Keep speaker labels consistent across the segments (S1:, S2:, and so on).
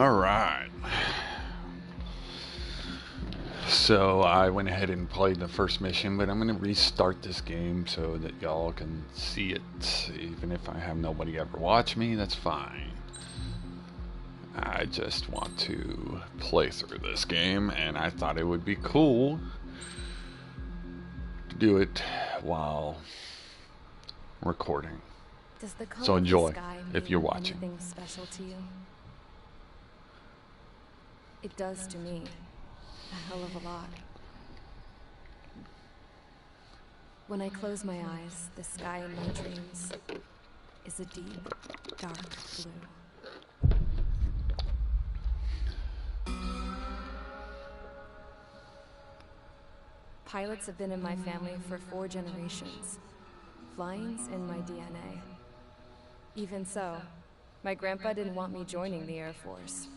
S1: Alright. So I went ahead and played the first mission, but I'm going to restart this game so that y'all can see it. Even if I have nobody ever watch me, that's fine. I just want to play through this game, and I thought it would be cool to do it while recording.
S2: Does the color
S1: So enjoy
S2: of the sky
S1: if you're
S2: mean
S1: watching.
S2: anything special to you? It does to me. A hell of a lot. When I close my eyes, the sky in my dreams is a deep, dark blue. Pilots have been in my family for 4 generations. Flying's in my DNA. Even so, my grandpa didn't want me joining the Air Force.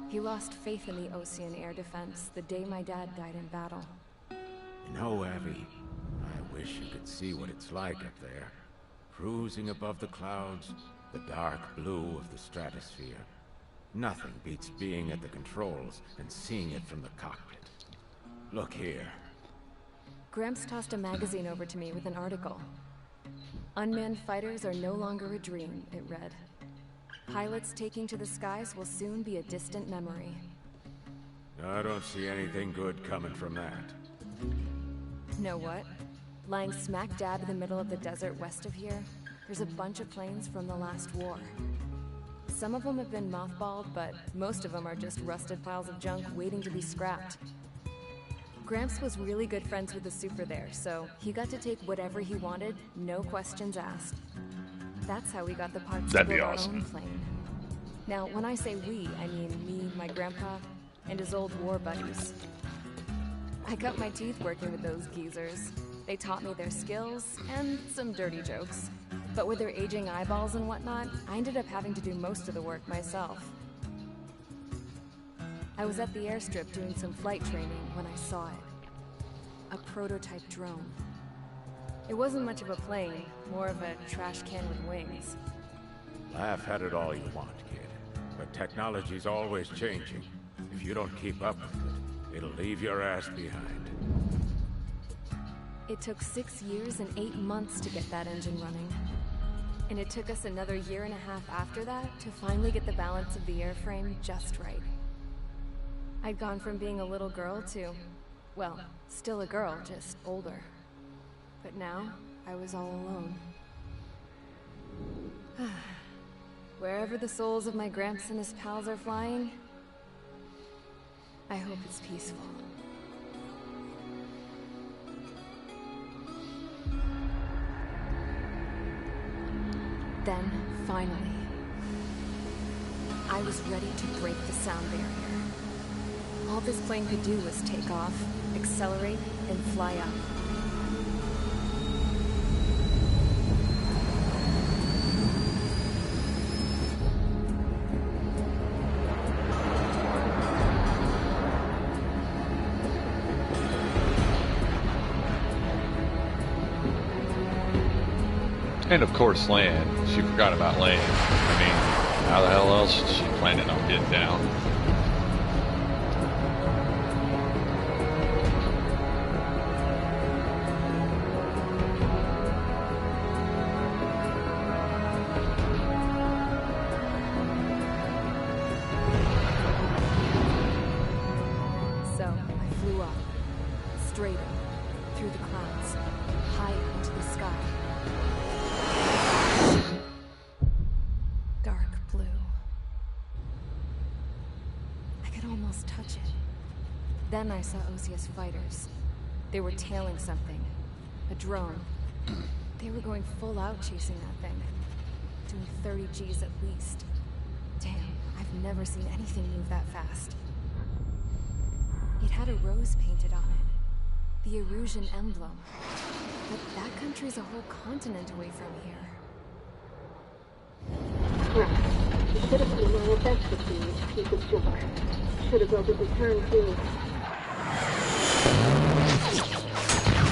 S2: He lost faith in the Ocean Air Defense the day my dad died in battle.
S3: You know, Abby, I wish you could see what it's like up there. Cruising above the clouds, the dark blue of the stratosphere. Nothing beats being at the controls and seeing it from the cockpit. Look here.
S2: Gramps tossed a magazine over to me with an article. Unmanned fighters are no longer a dream, it read. Pilots taking to the skies will soon be a distant memory.
S3: I don't see anything good coming from that.
S2: Know what? Lying smack dab in the middle of the desert west of here, there's a bunch of planes from the last war. Some of them have been mothballed, but most of them are just rusted piles of junk waiting to be scrapped. Gramps was really good friends with the super there, so he got to take whatever he wanted, no questions asked. That's how we got the parts to
S1: That'd be
S2: build our
S1: awesome.
S2: own plane. Now, when I say we, I mean me, my grandpa, and his old war buddies. I cut my teeth working with those geezers. They taught me their skills, and some dirty jokes. But with their aging eyeballs and whatnot, I ended up having to do most of the work myself. I was at the airstrip doing some flight training when I saw it. A prototype drone. It wasn't much of a plane, more of a trash can with wings.
S3: Laugh at it all you want, kid. But technology's always changing. If you don't keep up with it, it'll leave your ass behind.
S2: It took 6 years and 8 months to get that engine running. And it took us another 1.5 years after that to finally get the balance of the airframe just right. I'd gone from being a little girl to, well, still a girl, just older. But now, I was all alone. Wherever the souls of my Gramps and his pals are flying, I hope it's peaceful. Then, finally, I was ready to break the sound barrier. All this plane could do was take off, accelerate, and fly up.
S1: And of course land. She forgot about land. I mean, how the hell else is she planning on getting down?
S2: So, I flew up, straight up, through the clouds, high into the sky. Dark blue. I could almost touch it. Then I saw Osius fighters. They were tailing something. A drone. They were going full out chasing that thing. Doing 30 Gs at least. Damn, I've never seen anything move that fast. It had a rose painted on it. The Erusian emblem. But that country's a whole continent away from here.
S4: Right. You should have been more effective with this piece of junk. Should have built a return too.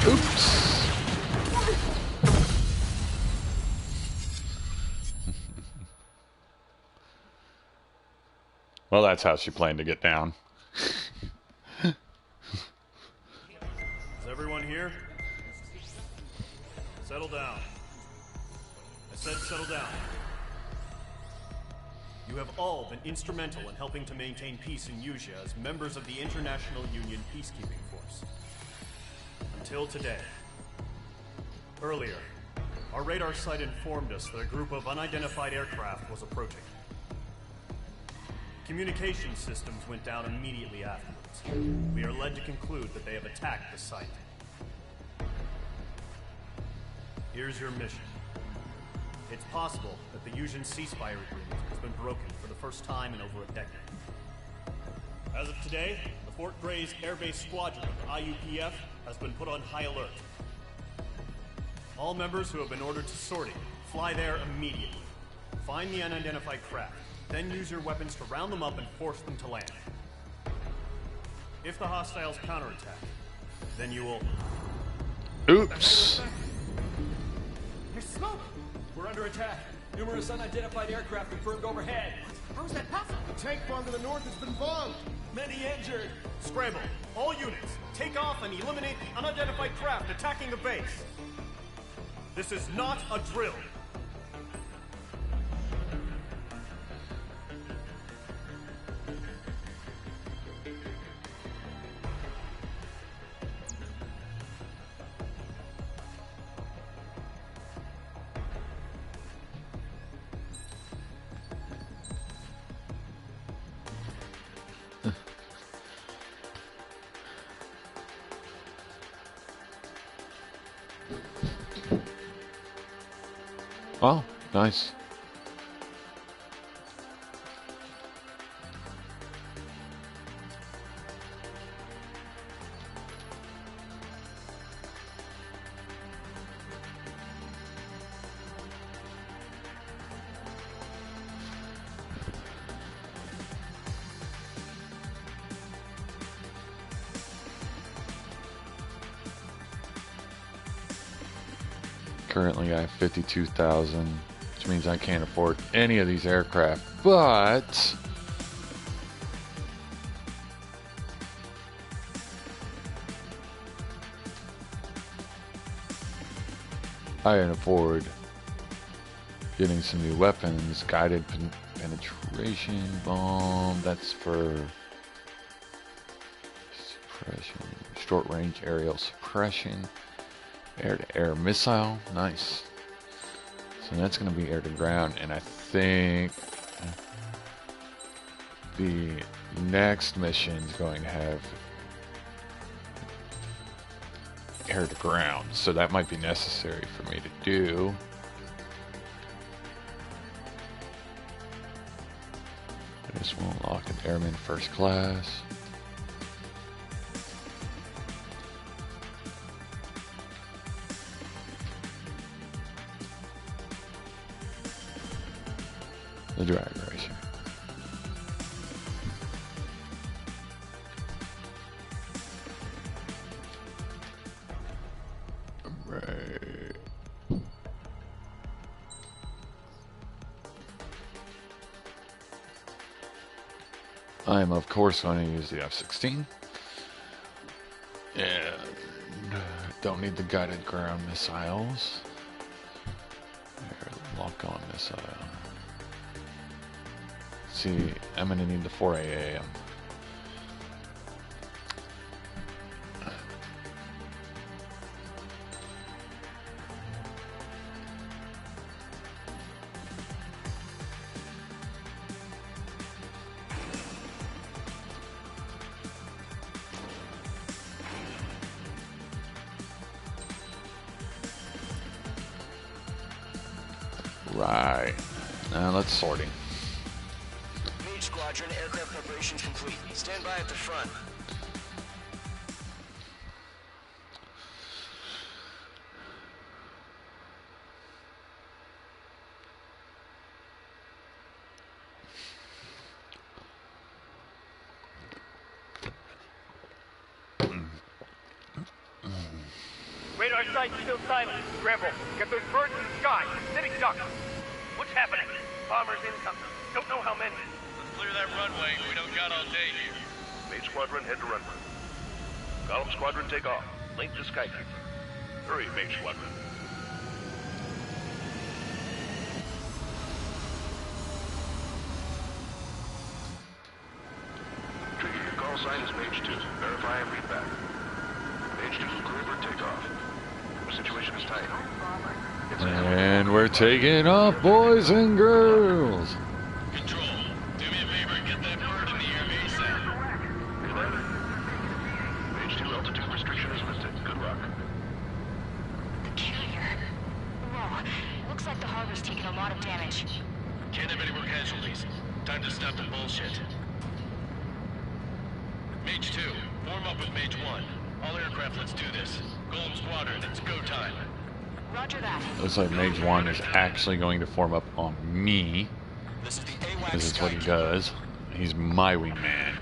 S1: Oops. Well, that's how she planned to get down.
S5: Is everyone here? Settle down. I said settle down. You have all been instrumental in helping to maintain peace in Yuzha as members of the International Union Peacekeeping Force. Until today. Earlier, our radar site informed us that a group of unidentified aircraft was approaching. Communication systems went down immediately afterwards. We are led to conclude that they have attacked the site. Here's your mission. It's possible that the Yuzhan ceasefire agreement has been broken for the first time in over a decade. As of today, the Fort Gray's Airbase Squadron of the IUPF has been put on high alert. All members who have been ordered to sortie, fly there immediately. Find the unidentified craft, then use your weapons to round them up and force them to land. If the hostiles counterattack, then you will...
S1: Oops.
S6: There's smoke! We're under attack. Numerous unidentified aircraft confirmed overhead.
S7: How is that possible? The tank farm to the north has been bombed.
S6: Many injured.
S5: Scramble. All units, take off and eliminate the unidentified craft attacking the base. This is not a drill.
S1: Oh, nice. Currently I have 52,000, which means I can't afford any of these aircraft, but I can afford getting some new weapons. Guided penetration bomb, that's for suppression, short range aerial suppression. Air-to-air missile, nice. So that's going to be air-to-ground, and I think the next mission is going to have air-to-ground, so that might be necessary for me to do. This will unlock an airman first class. The drag racer. Right. I am of course going to use the F-16. And don't need the guided ground missiles. Lock on missile. See, I'm gonna need the 4 AM. Right. Now let's sorting.
S8: Squadron, aircraft preparations complete. Stand by at the front.
S9: Radar site's still silent. Scramble. Get those birds in the sky. Sitting ducks. What's happening? Bombers incoming. Don't know how many. Clear that runway. We don't got all day here.
S10: Mage Squadron, head to runway. Golem Squadron, take off. Link to Skykeeper. Hurry, Mage Squadron. Trigger, your call sign is Mage 2. Verify and read back. Mage 2, clear for takeoff. The situation is tight.
S1: And we're taking off, boys and girls.
S9: Control, do me a favor and get that bird in the air ASAP.
S10: Mage 2, altitude restriction is lifted. Good luck.
S11: The carrier. Whoa. Looks like the harbor's taken a lot of damage.
S9: Can't have any more casualties. Time to stop the bullshit. Mage 2, form up with Mage 1. All aircraft, let's do this. Golem Squadron, it's go time.
S11: Roger that.
S1: Looks like Mage 1 is actually going to form up on me.
S6: This is the AWACS
S1: This is what he
S6: Skykeeper.
S1: does. He's my wingman.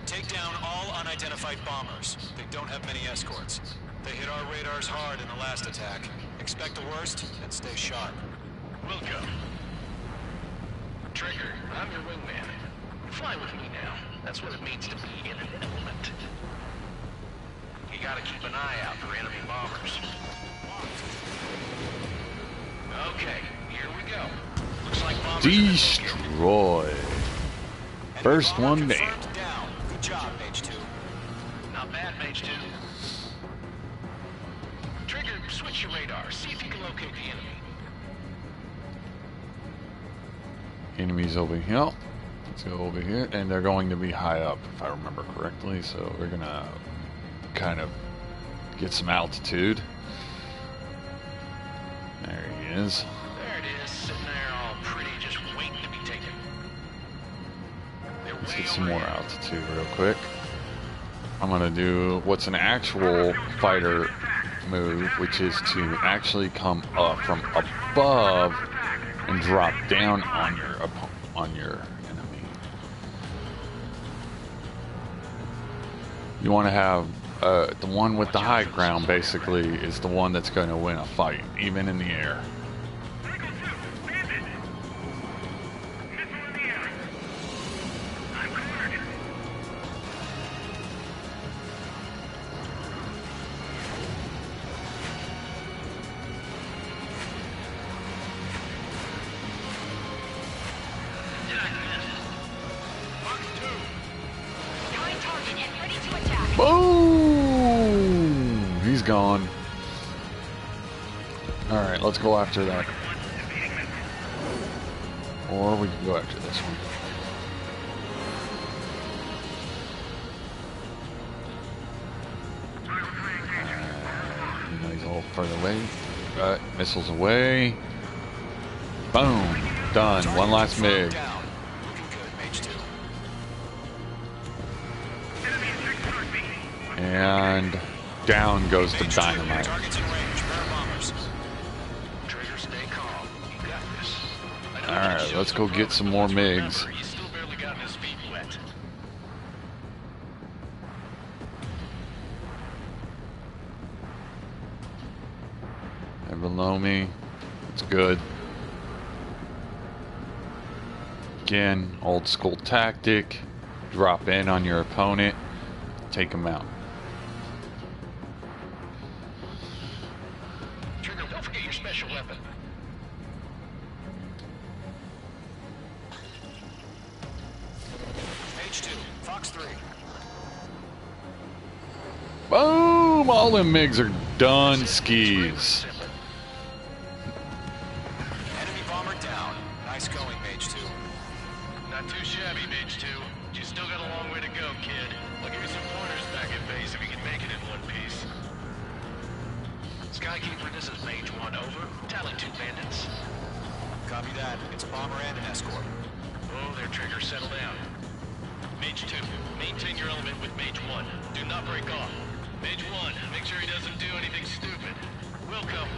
S6: Take down all unidentified bombers. They don't have many escorts. They hit our radars hard in the last attack. Expect the worst and stay sharp.
S9: Welcome.
S8: Trigger, I'm your wingman. Fly with me now. That's what it means to be in an element. You gotta keep an eye out for enemy bombers. Okay, here we go. Looks like bombers
S1: Destroy. First
S6: Enemy bomber
S1: one down.
S6: confirmed down. Good job, Mage 2.
S8: Not bad, Mage 2. Trigger, switch your radar. See if you can locate the enemy.
S1: Enemies over here. Let's go over here. And they're going to be high up, if I remember correctly. So we're going to kind of get some altitude. There he is.
S8: There it is, sitting there all pretty, just waiting to be taken. They're
S1: Let's
S8: way
S1: get some
S8: over
S1: more
S8: here.
S1: altitude real quick. I'm going to do what's an actual fighter move, which is to actually come up from above and drop down on your enemy. You want to have the one with the high ground basically is the one that's going to win a fight, even in the air.
S11: Behind target and ready to attack.
S1: Boom! He's gone. Alright, let's go after that. Or we can go after this one. You know, he's a little further away. Missiles away. Boom! Done. One last MiG.
S6: Down. Looking good, Mage 2.
S1: And down goes the
S6: Mage 2,
S1: dynamite.
S6: targets in range. Bear bombers.
S8: Trigger, stay calm. You got this. I know
S1: Alright,
S8: that
S1: let's
S8: shows
S1: go
S8: no
S1: get some
S8: promise,
S1: more
S8: but
S1: MiGs.
S8: remember, he's still barely gotten his feet wet.
S1: They're below me. It's good. Again, old school tactic. Drop in on your opponent. Take them out.
S8: Trigger, don't forget your special weapon.
S6: Mage 2, Fox 3.
S1: Boom! All them MiGs are done skis.
S6: Enemy bomber down. Nice going, Mage 2.
S9: Not too shabby, Mage 2. You still got a long way to go, kid. I'll give you some pointers back at base if you can make it in one piece.
S8: Skykeeper, this is Mage 1, over. Tally 2 bandits.
S6: Copy that. It's a bomber and an escort.
S8: Oh, their Trigger, settle down.
S9: Mage 2, maintain your element with Mage 1. Do not break off. Mage 1, make sure he doesn't do anything stupid. Welcome.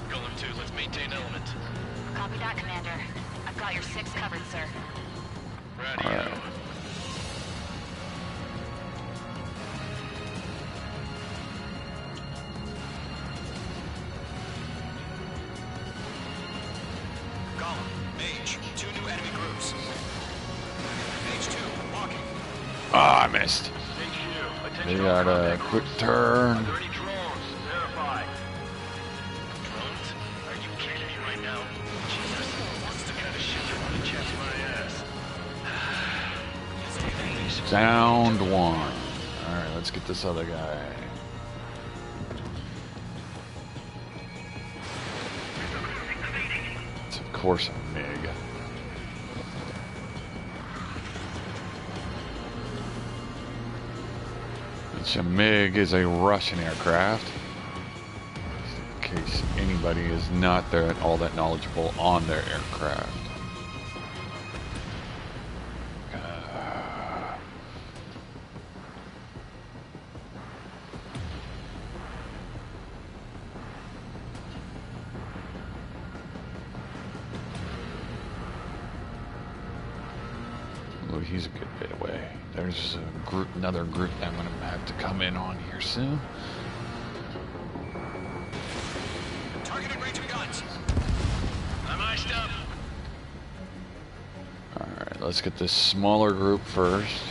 S9: Golem 2, let's maintain element.
S11: Copy that, Commander. I've got your 6 covered, sir.
S9: Radio.
S1: Alright.
S6: Golem, Mage, 2 new enemy groups.
S1: missed. They got a quick turn.
S9: Are there any drones? Verify. Drones? Are you kidding me right now? Jesus, that's the kind of shit you want to chest my ass.
S1: Downed one. Alright, let's get this other guy. It's of course a MiG. Which a MiG is a Russian aircraft. In case anybody is not all that knowledgeable on their aircraft. Well, he's a good bit away. There's a group, another group that I'm going to have to come in on here soon.
S6: Targeted range of guns.
S9: I'm iced up.
S1: Alright, let's get this smaller group first.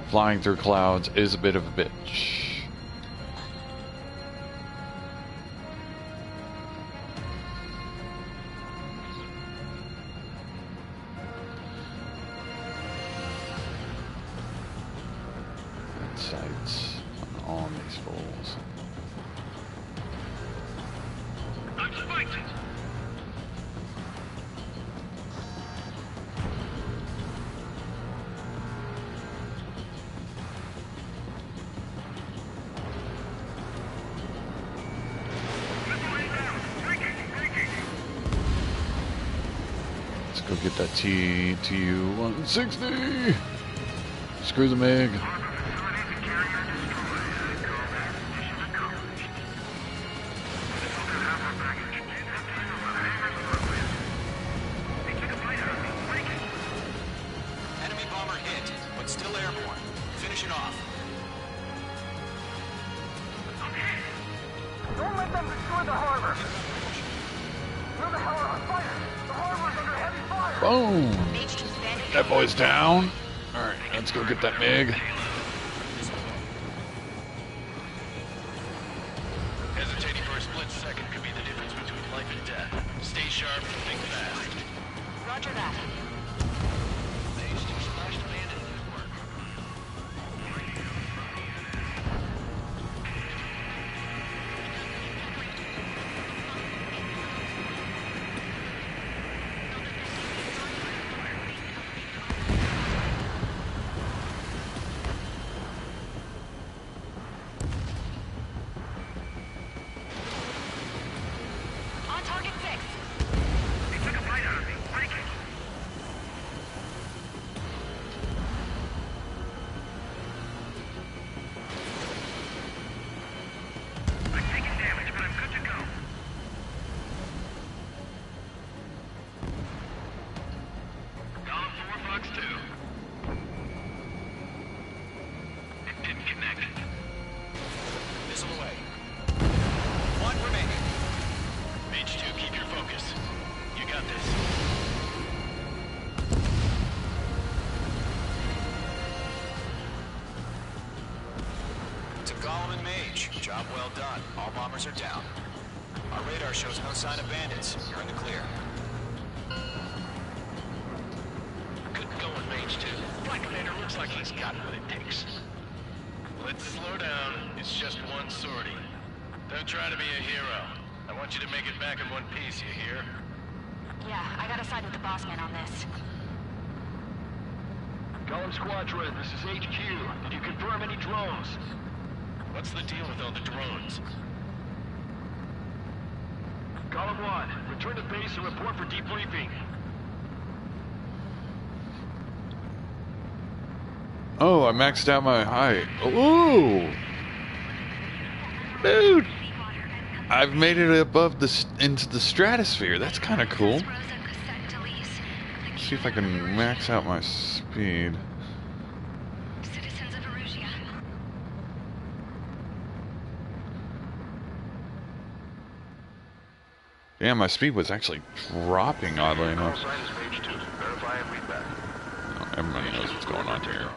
S1: Flying through clouds is a bit of a bitch. Sights on all these fools.
S9: I'm spiked.
S1: Let's go get that TU-160. Screw the MiG.
S6: Enemy bomber hit, but still airborne. Finish it off.
S7: Don't let them destroy the harbor. Where the hell are our fighters? The harbor's under heavy fire.
S1: Boom! That boy's down. Alright, let's go get that MiG.
S9: Hesitating for a split second could be the difference between life and death. Stay sharp and think fast.
S11: Roger that.
S9: Phase 2 splashed bandit network.
S11: On target 6.
S7: They took a bite out of me. Break it. I'm taking damage, but I'm good to go.
S9: Column 4, Fox 2. It didn't connect.
S6: Missile away. One remaining.
S9: Mage 2, keep your focus. You got this.
S6: To Gollum and Mage. Job well done. All bombers are down. Our radar shows no sign of bandits. You're in the clear.
S9: Good going, Mage 2. Black Commander looks like he's got what it takes. Let's slow down. It's just one sortie. Don't try to be a hero. I want you to make it back in one piece, you hear?
S11: Yeah, I gotta side with the boss man on this.
S9: Gollum Squadron, this is HQ. Did you confirm any drones? What's the deal with all the drones? Gollum 1, return to base and report for debriefing.
S1: Oh, I maxed out my height. Ooh! Dude! I've made it above into the stratosphere. That's kind of cool. See if I can max out my speed. Damn, my speed was actually dropping, oddly
S10: Call
S1: enough.
S10: sign is Mage 2. have feedback.
S1: Oh, everybody knows what's going on here.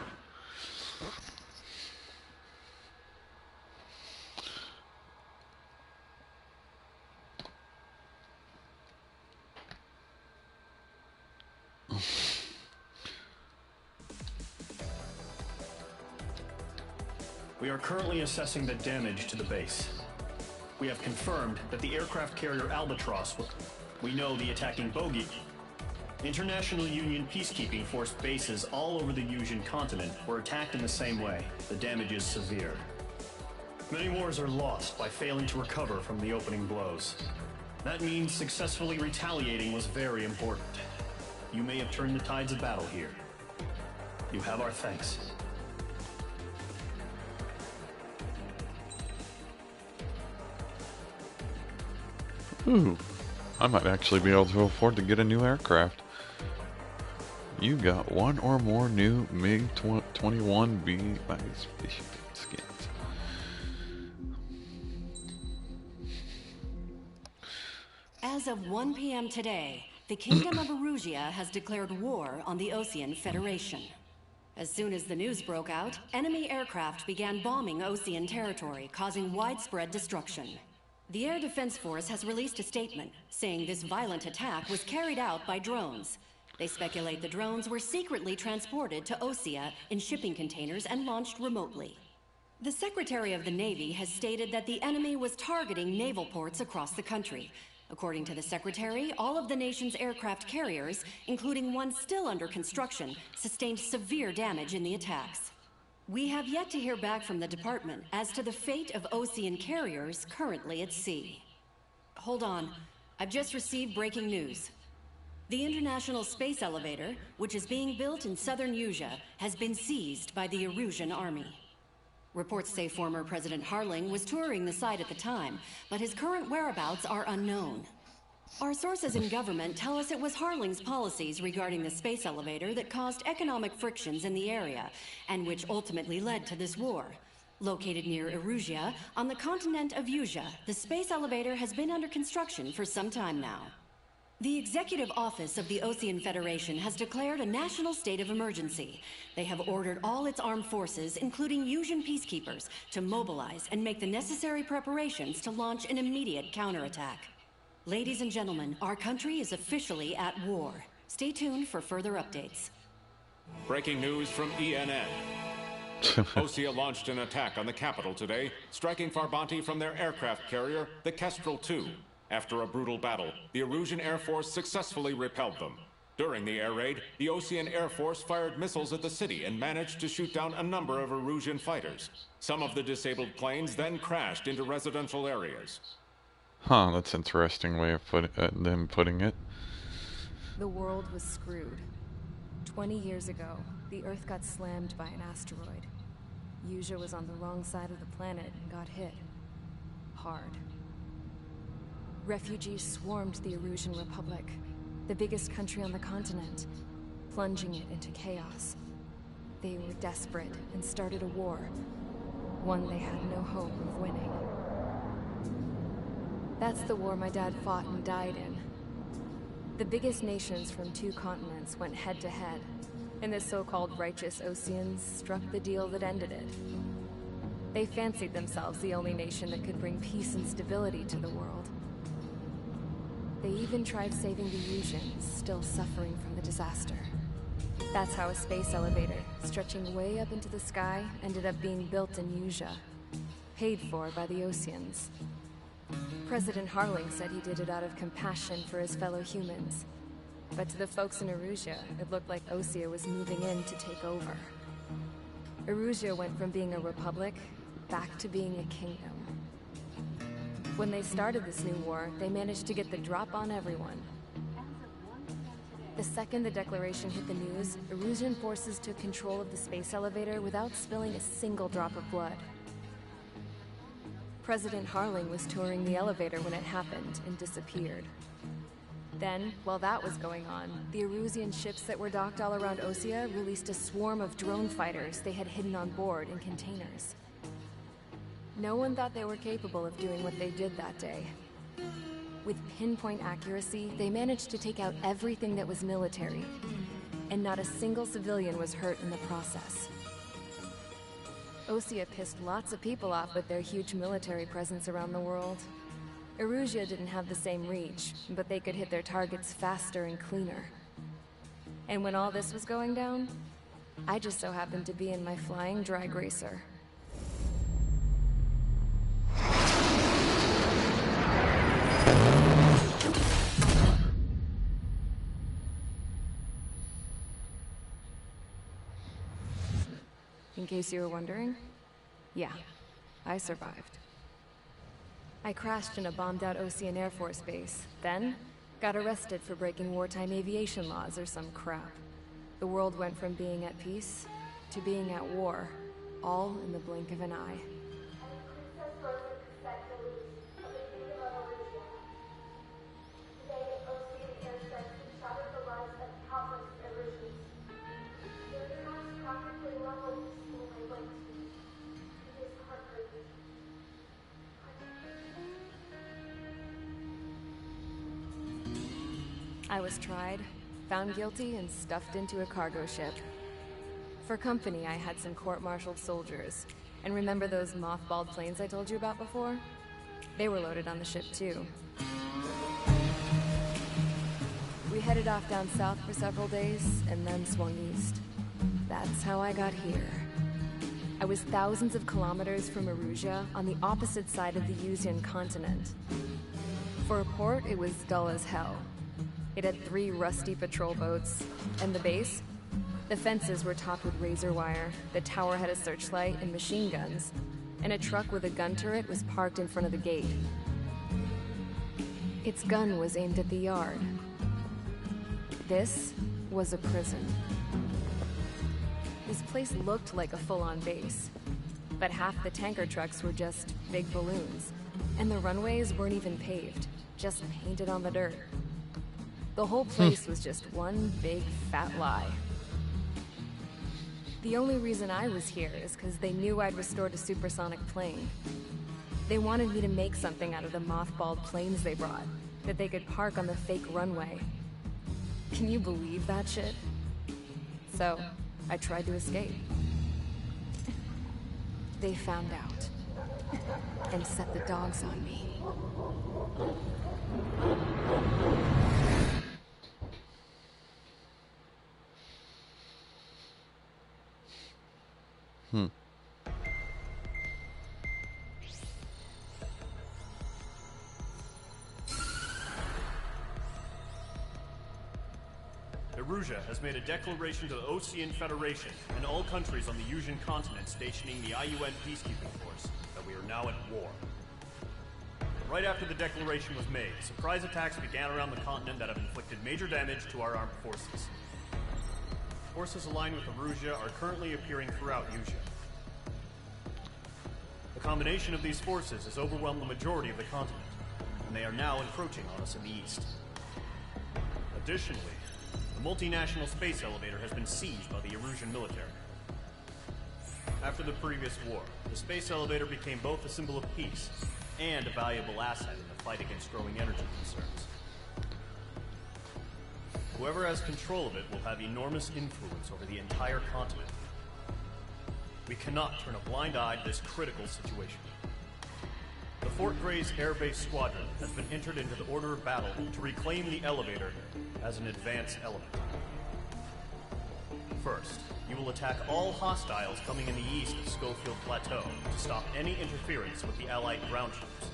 S5: We are currently assessing the damage to the base. We have confirmed that the aircraft carrier Albatross we know the attacking bogey. International Union peacekeeping force bases all over the Yusian continent were attacked in the same way. The damage is severe. Many wars are lost by failing to recover from the opening blows. That means successfully retaliating was very important. You may have turned the tides of battle here. You have our thanks.
S1: Ooh, I might actually be able to afford to get a new aircraft. You got one or more new MiG-21B spaceship skins.
S12: As of 1 p.m. today, the Kingdom of Erusia has declared war on the Osean Federation. As soon as the news broke out, enemy aircraft began bombing Osean territory, causing widespread destruction. The Air Defense Force has released a statement saying this violent attack was carried out by drones. They speculate the drones were secretly transported to Osea in shipping containers and launched remotely. The Secretary of the Navy has stated that the enemy was targeting naval ports across the country. According to the Secretary, all of the nation's aircraft carriers, including one still under construction, sustained severe damage in the attacks. We have yet to hear back from the department as to the fate of Osean carriers currently at sea. Hold on. I've just received breaking news. The International Space Elevator, which is being built in southern Yusia, has been seized by the Erusian army. Reports say former President Harling was touring the site at the time, but his current whereabouts are unknown. Our sources in government tell us it was Harling's policies regarding the space elevator that caused economic frictions in the area, and which ultimately led to this war. Located near Erusia, on the continent of Yusia, the space elevator has been under construction for some time now. The Executive Office of the Osean Federation has declared a national state of emergency. They have ordered all its armed forces, including Yusian peacekeepers, to mobilize and make the necessary preparations to launch an immediate counterattack. Ladies and gentlemen, our country is officially at war. Stay tuned for further updates.
S13: Breaking news from ENN. Osea launched an attack on the capital today, striking Farbanti from their aircraft carrier, the Kestrel II. After a brutal battle, the Erusian Air Force successfully repelled them. During the air raid, the Osean Air Force fired missiles at the city and managed to shoot down a number of Erusian fighters. Some of the disabled planes then crashed into residential areas.
S1: Huh, that's an interesting way of them putting it.
S2: The world was screwed. 20 years ago, the Earth got slammed by an asteroid. Yusia was on the wrong side of the planet and got hit. Hard. Refugees swarmed the Erusian Republic, the biggest country on the continent, plunging it into chaos. They were desperate and started a war, one they had no hope of winning. That's the war my dad fought and died in. The biggest nations from 2 continents went head-to-head, and the so-called righteous Oseans struck the deal that ended it. They fancied themselves the only nation that could bring peace and stability to the world. They even tried saving the Yusians, still suffering from the disaster. That's how a space elevator, stretching way up into the sky, ended up being built in Yusia, paid for by the Oseans. President Harling said he did it out of compassion for his fellow humans. But to the folks in Erusia, it looked like Osea was moving in to take over. Erusia went from being a republic back to being a kingdom. When they started this new war, they managed to get the drop on everyone. The second the declaration hit the news, Erusian forces took control of the space elevator without spilling a single drop of blood. President Harling was touring the elevator when it happened and disappeared. Then, while that was going on, the Erusian ships that were docked all around Osea released a swarm of drone fighters they had hidden on board in containers. No one thought they were capable of doing what they did that day. With pinpoint accuracy, they managed to take out everything that was military. and not a single civilian was hurt in the process. Osea pissed lots of people off with their huge military presence around the world. Erusia didn't have the same reach, but they could hit their targets faster and cleaner. And when all this was going down, I just so happened to be in my flying drag racer. In case you were wondering, yeah, I survived. I crashed in a bombed-out Osean Air Force base, then got arrested for breaking wartime aviation laws or some crap. The world went from being at peace to being at war, all in the blink of an eye. I was tried, found guilty, and stuffed into a cargo ship. For company, I had some court-martialed soldiers. And remember those mothballed planes I told you about before? They were loaded on the ship, too. We headed off down south for several days, and then swung east. That's how I got here. I was thousands of kilometers from Erusia, on the opposite side of the Yuzian continent. For a port, it was dull as hell. It had 3 rusty patrol boats. And the base? The fences were topped with razor wire, the tower had a searchlight and machine guns, and a truck with a gun turret was parked in front of the gate. Its gun was aimed at the yard. This was a prison. This place looked like a full-on base, but half the tanker trucks were just big balloons, and the runways weren't even paved, just painted on the dirt. The whole place was just one big fat lie. The only reason I was here is because they knew I'd restored a supersonic plane. They wanted me to make something out of the mothballed planes they brought, that they could park on the fake runway. Can you believe that shit? So, I tried to escape. They found out, and set the dogs on me.
S5: Erusia has made a declaration to the Osean Federation and all countries on the Yuzian continent stationing the IUN peacekeeping force that we are now at war. Right after the declaration was made, surprise attacks began around the continent that have inflicted major damage to our armed forces. Forces aligned with Erusia are currently appearing throughout Yusia. The combination of these forces has overwhelmed the majority of the continent, and they are now encroaching on us in the east. Additionally, the multinational space elevator has been seized by the Erusian military. After the previous war, the space elevator became both a symbol of peace and a valuable asset in the fight against growing energy concerns. Whoever has control of it will have enormous influence over the entire continent. We cannot turn a blind eye to this critical situation. The Fort Gray's Air Base Squadron has been entered into the order of battle to reclaim the elevator as an advance element. First, you will attack all hostiles coming in the east of Schofield Plateau to stop any interference with the Allied ground troops.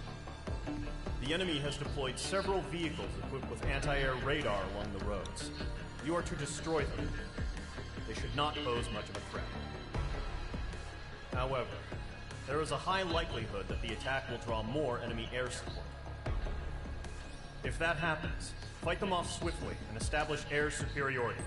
S5: The enemy has deployed several vehicles equipped with anti-air radar along the roads. You are to destroy them. They should not pose much of a threat. However, there is a high likelihood that the attack will draw more enemy air support. If that happens, fight them off swiftly and establish air superiority.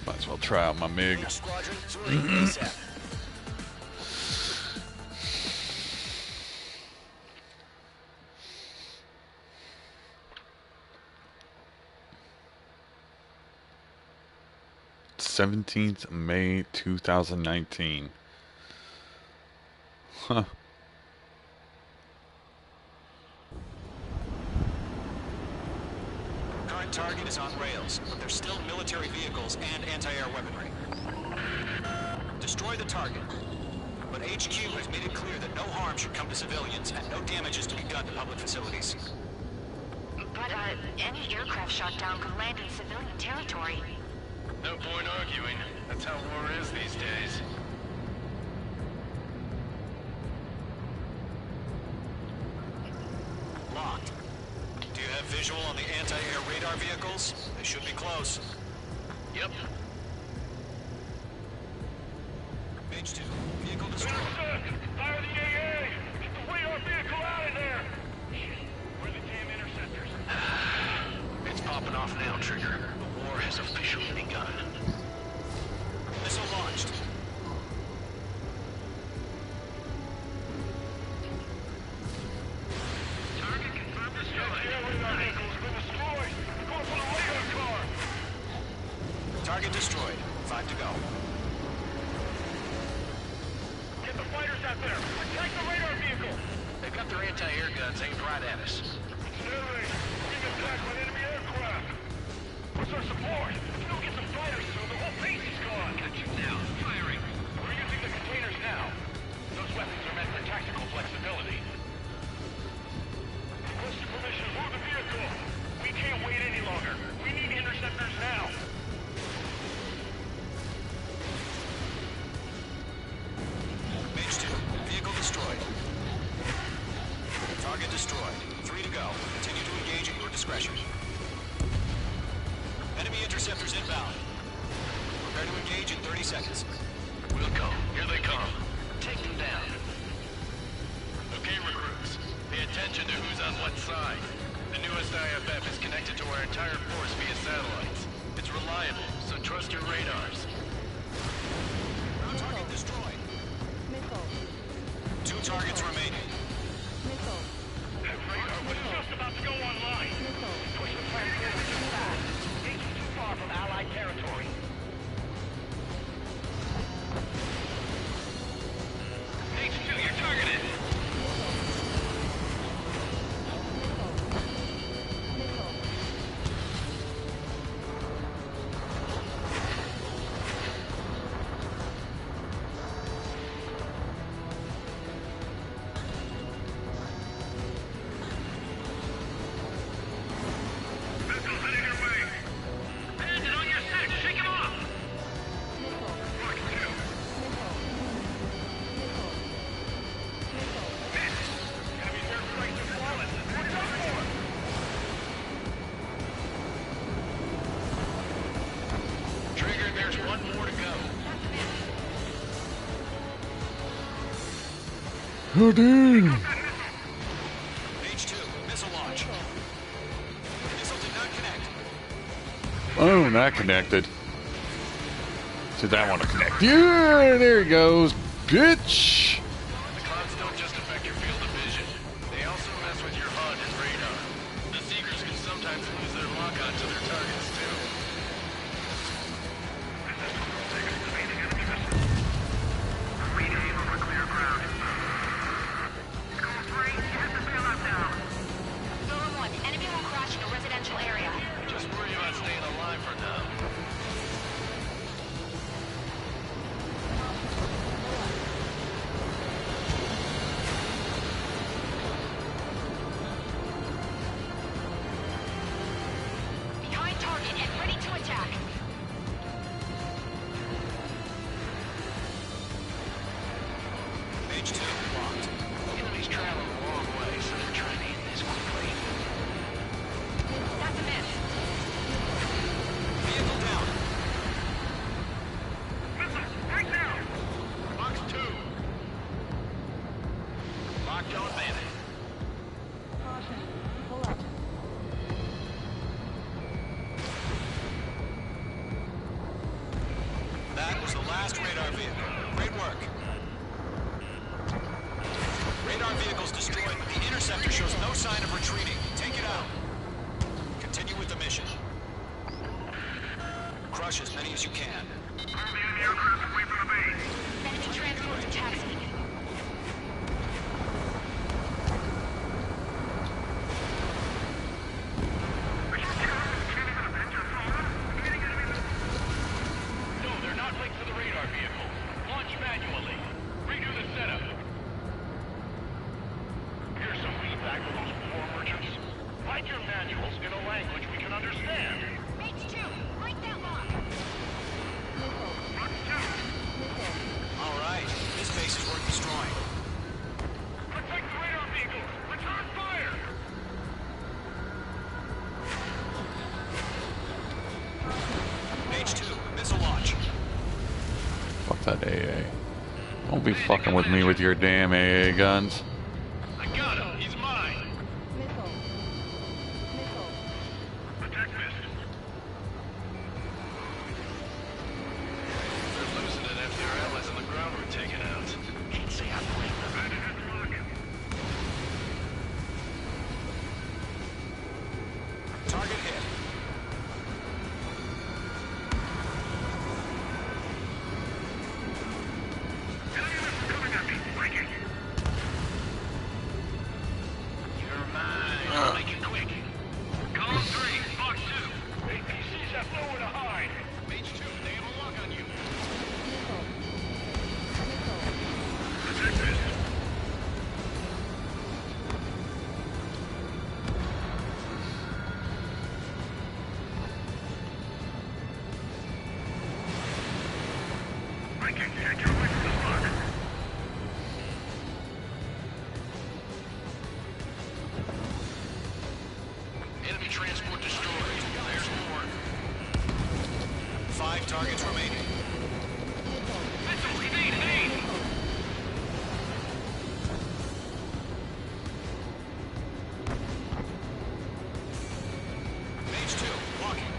S1: Might as well try out my MiG.
S6: Squadron, ASAP.
S1: May 2019. Huh.
S6: Current target is on rails, but there's still military vehicles and anti-air weaponry. Destroy the target. But HQ has made it clear that no harm should come to civilians and no damage is to be done to public facilities.
S11: But, any aircraft shot down could land in civilian territory.
S9: No point arguing. That's how war is these days.
S6: Locked. Do you have visual on the anti-air radar vehicles? They should be close.
S9: Yep.
S6: Page 2. Vehicle destroyed.
S7: Fire the AA! Get the radar vehicle out of there! Where are the damn interceptors?
S8: It's popping off now, Trigger. The war has officially begun.
S6: Missile launched.
S7: Target confirmed destroyed. The radar vehicle's been destroyed. We're going for the radar car.
S6: Target destroyed. 5 to go.
S7: Get the fighters out there. Attack the radar vehicle.
S8: They've got their anti-air guns aimed right at us.
S7: Sterling, we're being attacked by enemy aircraft. Where's our support? We don't get the fighters, so the whole base is gone. Got you now. Firing. We're using the containers now. Those weapons are meant for tactical flexibility. Requested permission to move the vehicle. We can't wait any longer. We need interceptors now.
S6: Page 2. Vehicle destroyed. Target destroyed. 3 to go. Continue to engage at your discretion. Enemy interceptors inbound. Prepare to engage in 30 seconds.
S8: We'll go. Here they come. Take them down.
S9: Okay, recruits. Pay attention to who's on what side. The newest IFF is connected to our entire force via satellites. It's reliable, so trust your radars.
S6: Target destroyed.
S2: Missile.
S6: 2 targets remaining.
S2: Missile.
S7: That radar was just about to go online.
S2: Missile.
S7: Push the plan forward too fast. It's too far from Allied territory. H2, you're targeted.
S1: Oh, dude.
S6: H2, missile launch. Missile did not connect.
S1: Oh, not connected. So that one to connect. Yeah, there he goes, bitch.
S9: The clouds don't just affect your field of vision. They also mess with your HUD and radar. The Seekers can sometimes lose their lock-on to their targets, too.
S11: Zone 1, enemy will crash in a residential area.
S9: Just worry about staying alive for now.
S11: Behind target and ready to attack.
S6: H2, locked.
S9: Enemies travel a long way, so they're trying to hit this quickly.
S11: That's a miss.
S6: Vehicle down.
S7: Right now!
S9: Box 2. Locked on bandit.
S6: That was the last radar vehicle. Great work. Radar vehicle's destroyed, but the interceptor shows no sign of retreating. Take it out. Continue with the mission. Crush as many as you can.
S7: Move the enemy aircraft away from the base.
S11: Enemy transport to taxi.
S7: No, they're not linked to the radar vehicle. Launch manually. Redo the setup. Here's some feedback for those war merchants. Write your manuals in a language we can understand.
S11: H2, break that lock.
S7: Box 2.
S6: All right, this base is worth destroying.
S7: Protect the radar vehicle. Return fire.
S6: H2, missile launch.
S1: Fuck that AA. Don't be fucking with me with your damn AA guns.
S7: I got him. He's mine. Attack missed.
S9: They're losing it after their allies on the ground were taken out. Can't say I blame them.
S7: Bandit has the rocket.
S6: Target hit.
S7: Enemy missile coming at me. Breaking.
S9: You're mine. Make it quick.
S7: Column 3, Box 2. APCs have nowhere to hide.
S9: H2, they have a lock on you.
S7: Attack missed. Breaking. Take your way from the block.
S9: Enemy transport destroyed. There's more.
S6: 5 targets remaining.
S7: Missile, evade.
S6: H2, walking.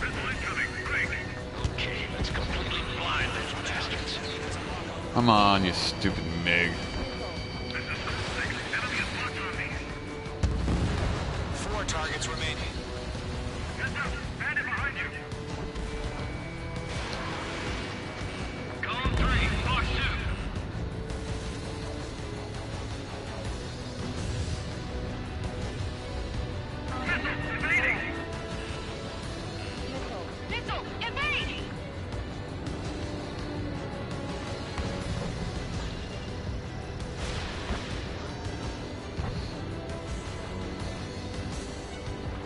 S7: Missile incoming. Break.
S9: Okay, let's completely blind those bastards.
S1: Come on, you stupid MiG.
S7: This is Zone 6. Enemy is locked on me.
S6: 4 targets remaining.
S7: Heads up. Bandit behind you. Column 3, Box 2. Missile, evading.
S11: Missile, evade!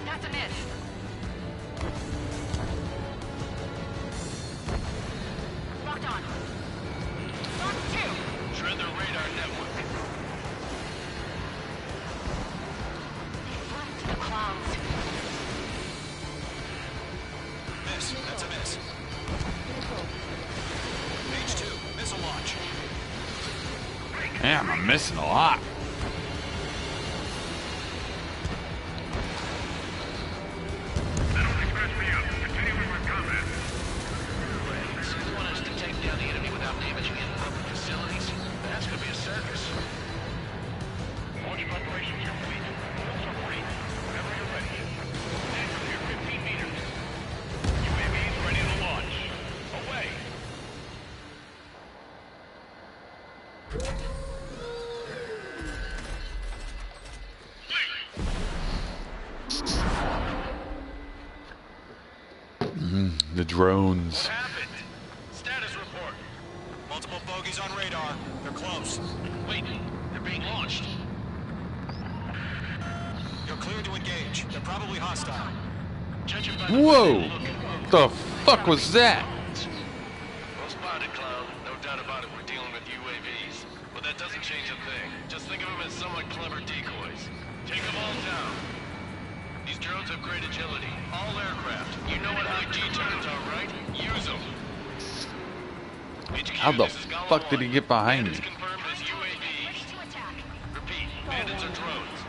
S11: That's a miss. Locked on. Box 2.
S9: Shred their radar network.
S11: Flew to the clouds.
S6: Miss, that's a miss. H2,
S1: Damn, I'm missing a lot. The drones.
S6: What happened? Status report. Multiple bogies on radar. They're close.
S9: Wait, they're being launched.
S6: You're clear to engage. They're probably hostile.
S9: Judging by
S1: Whoa! The fuck was that?
S9: Well spotted, Cloud. No doubt about it, we're dealing with UAVs. But that doesn't change a thing. Just think of them as somewhat clever decoys. Take them all down. These drones have great agility. All aircraft. You know what high G turns are, right? Use them.
S1: How the fuck did he get behind me?
S9: Confirmed as UAVs. Repeat, bandits or drones.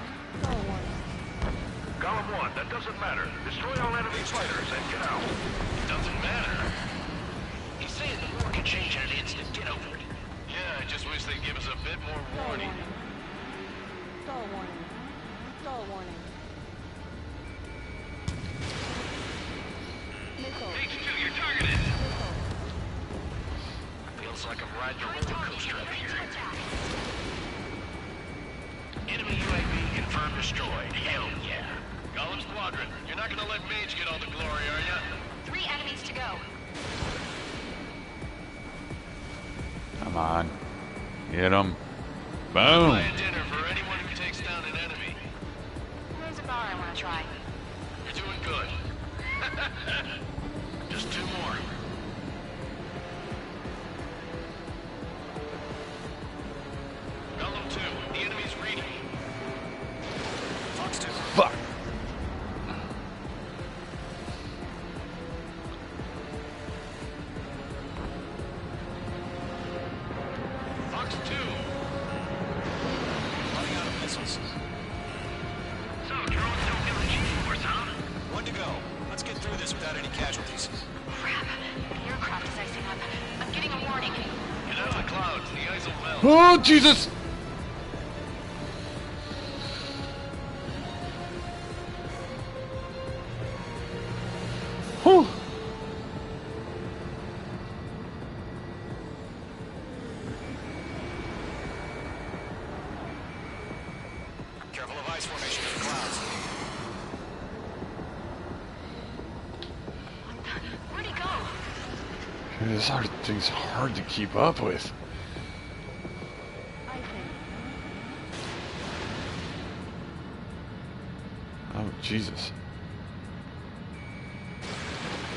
S10: Column 1, that doesn't matter. Destroy all enemy fighters and get out.
S9: It doesn't matter. He's saying the war can change in an instant. Get over it. Yeah, I just wish they'd give us a bit more warning.
S4: Stall warning. Stall warning.
S9: H2, you're targeted. Feels like I'm riding a roller coaster up here. Enemy UAV confirmed destroyed. Hell yeah. Golem Squadron, you're not gonna let Mage get all the glory, are ya?
S11: 3 enemies to go.
S1: Come on. Get him. Boom.
S9: Buy a dinner for anyone who takes down an enemy.
S11: There's a bar I want to try.
S9: You're doing good. Just 2 more. Golem 2, the enemy's reading.
S6: Fox 2.
S1: Fuck.
S9: Fox 2.
S6: Running out of missiles.
S9: So, drones don't give a G-force, huh?
S6: 1 to go. Let's get through this without any casualties.
S11: Crap. The aircraft is icing up. I'm getting a warning.
S9: Get out of the clouds, the ice will melt.
S1: Oh, Jesus! Whew.
S6: Careful of ice formation in the clouds.
S11: Where'd he go?
S1: This thing's hard to keep up with. Oh, Jesus.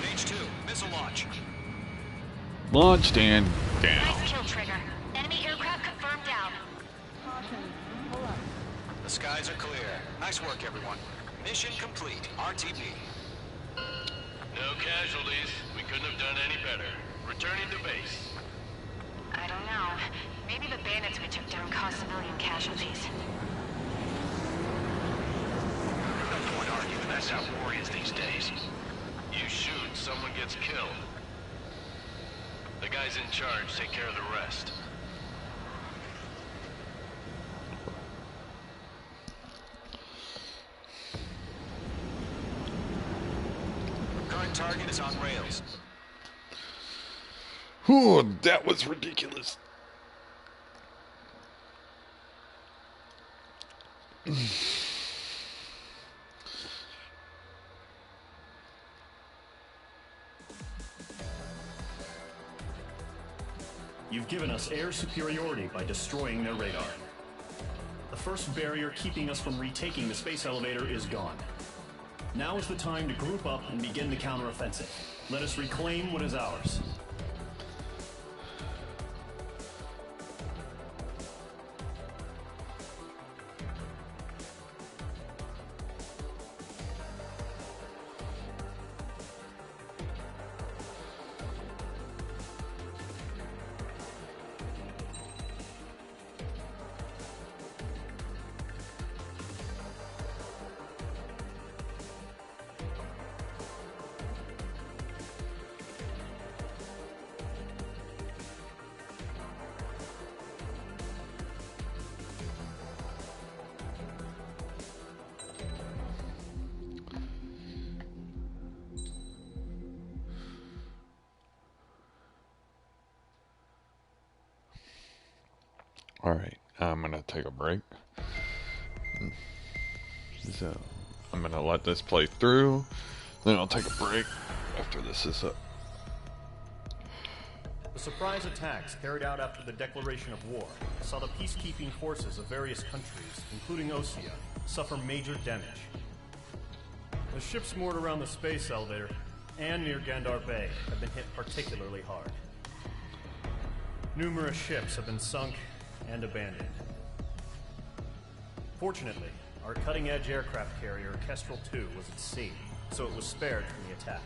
S6: Mage 2, missile launch.
S1: Launched and down.
S11: Nice kill, Trigger. Enemy aircraft confirmed down.
S4: Caution. Pull up.
S6: The skies are clear. Nice work, everyone. Mission complete. RTB.
S9: No casualties. We couldn't have done any better. Returning to base.
S11: I don't know. Maybe the bandits we took down caused civilian casualties.
S9: No point arguing. That's how war is these days. You shoot, someone gets killed. The guys in charge take care of the rest.
S6: Current target is on rails.
S1: Ooh, that was ridiculous.
S5: You've given us air superiority by destroying their radar. The first barrier keeping us from retaking the space elevator is gone. Now is the time to group up and begin the counteroffensive. Let us reclaim what is ours.
S1: Alright, I'm gonna take a break. So, I'm gonna let this play through, then I'll take a break after this is up.
S5: The surprise attacks carried out after the declaration of war saw the peacekeeping forces of various countries, including Osea, suffer major damage. The ships moored around the space elevator and near Gandar Bay have been hit particularly hard. Numerous ships have been sunk and abandoned. Fortunately, our cutting-edge aircraft carrier, Kestrel 2, was at sea, so it was spared from the attack.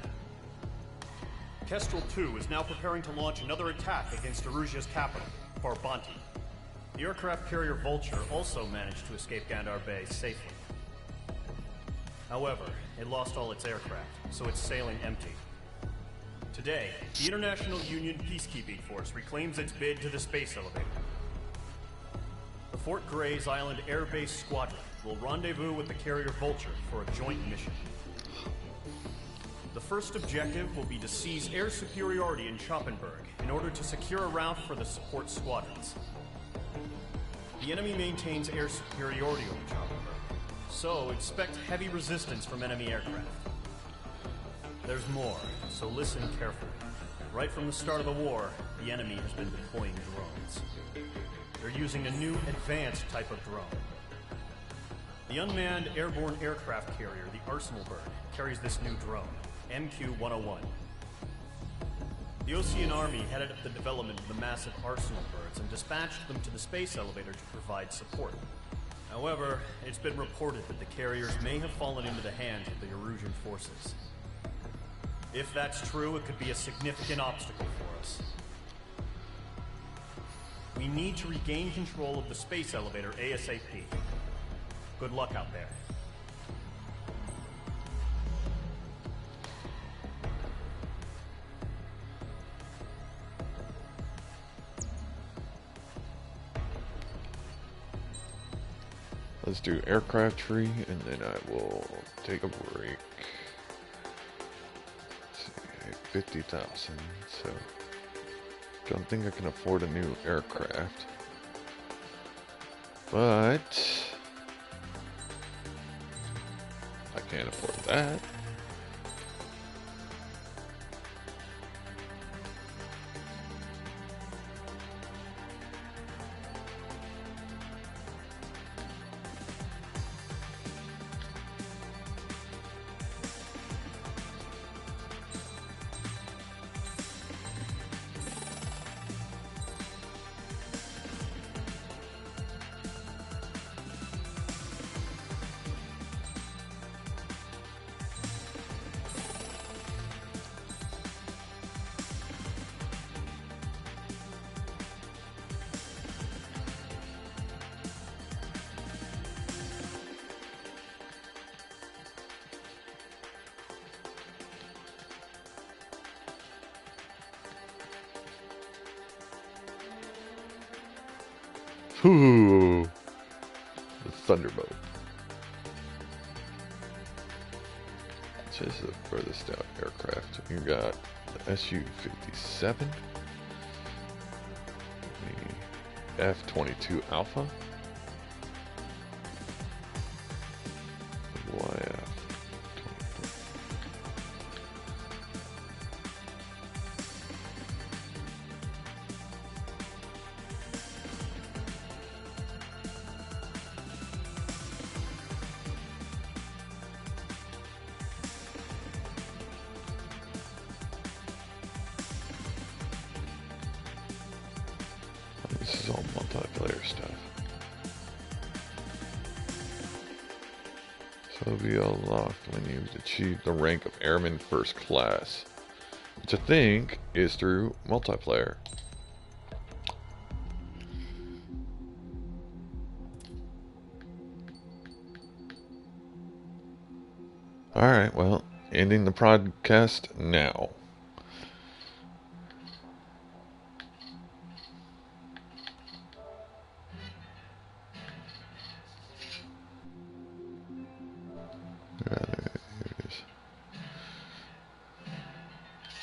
S5: Kestrel 2 is now preparing to launch another attack against Erusia's capital, Farbanti. The aircraft carrier Vulture also managed to escape Gandar Bay safely. However, it lost all its aircraft, so it's sailing empty. Today, the International Union Peacekeeping Force reclaims its bid to the space elevator. The Fort Gray's Island Air Base Squadron will rendezvous with the carrier Vulture for a joint mission. The first objective will be to seize air superiority in Schoppenberg in order to secure a route for the support squadrons. The enemy maintains air superiority over Schoppenberg, so expect heavy resistance from enemy aircraft. There's more, so listen carefully. Right from the start of the war, the enemy has been deploying drones. They're using a new, advanced type of drone. The unmanned airborne aircraft carrier, the Arsenal Bird, carries this new drone, MQ-101. The Ocean Army headed up the development of the massive Arsenal Birds and dispatched them to the space elevator to provide support. However, it's been reported that the carriers may have fallen into the hands of the Erusian forces. If that's true, it could be a significant obstacle for us. We need to regain control of the space elevator ASAP. Good luck out there.
S1: Let's do aircraft tree, and then I will take a break. Let's see, I have 50,000, so don't think I can afford a new aircraft. But I can't afford that. Ooh, the Thunderbolt. This is the furthest out aircraft. You got the Su-57, the F-22 Alpha, the YF. This is all multiplayer stuff. So it'll be unlocked when you achieve the rank of Airman First Class, which I think is through multiplayer. Alright, well, ending the podcast now.